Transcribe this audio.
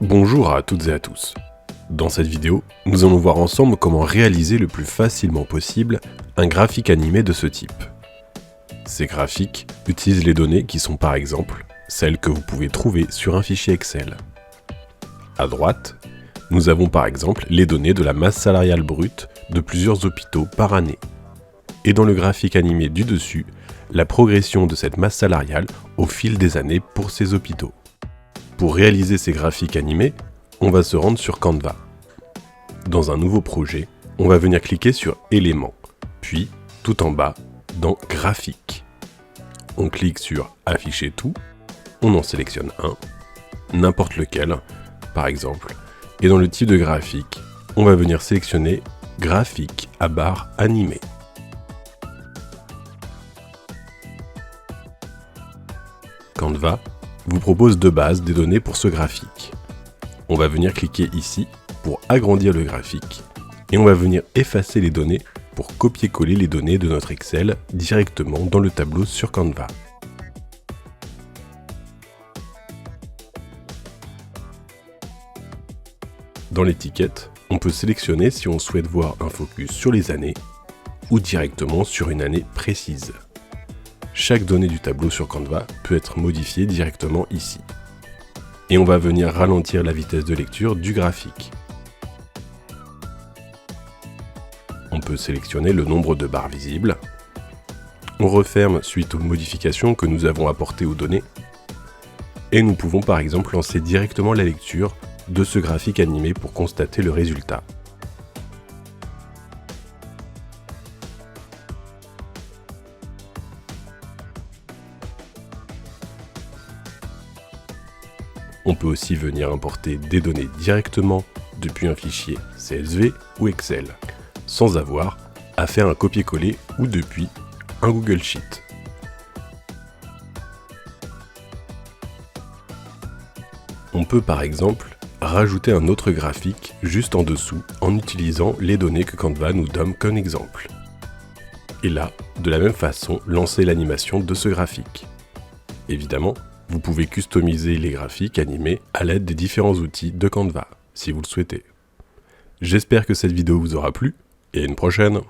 Bonjour à toutes et à tous. Dans cette vidéo, nous allons voir ensemble comment réaliser le plus facilement possible un graphique animé de ce type. Ces graphiques utilisent les données qui sont par exemple celles que vous pouvez trouver sur un fichier Excel. À droite, nous avons par exemple les données de la masse salariale brute de plusieurs hôpitaux par année. Et dans le graphique animé du dessus, la progression de cette masse salariale au fil des années pour ces hôpitaux. Pour réaliser ces graphiques animés, on va se rendre sur Canva. Dans un nouveau projet, on va venir cliquer sur Éléments, puis tout en bas, dans Graphique. On clique sur Afficher tout, on en sélectionne un, n'importe lequel, par exemple, et dans le type de graphique, on va venir sélectionner Graphique à barre animée. Canva vous propose de base des données pour ce graphique. On va venir cliquer ici pour agrandir le graphique et on va venir effacer les données pour copier-coller les données de notre Excel directement dans le tableau sur Canva. Dans l'étiquette, on peut sélectionner si on souhaite voir un focus sur les années ou directement sur une année précise. Chaque donnée du tableau sur Canva peut être modifiée directement ici. Et on va venir ralentir la vitesse de lecture du graphique. On peut sélectionner le nombre de barres visibles. On referme suite aux modifications que nous avons apportées aux données. Et nous pouvons par exemple lancer directement la lecture de ce graphique animé pour constater le résultat. On peut aussi venir importer des données directement depuis un fichier CSV ou Excel, sans avoir à faire un copier-coller ou depuis un Google Sheet. On peut par exemple rajouter un autre graphique juste en dessous en utilisant les données que Canva nous donne comme exemple. Et là, de la même façon, lancer l'animation de ce graphique. Évidemment, vous pouvez customiser les graphiques animés à l'aide des différents outils de Canva, si vous le souhaitez. J'espère que cette vidéo vous aura plu, et à une prochaine!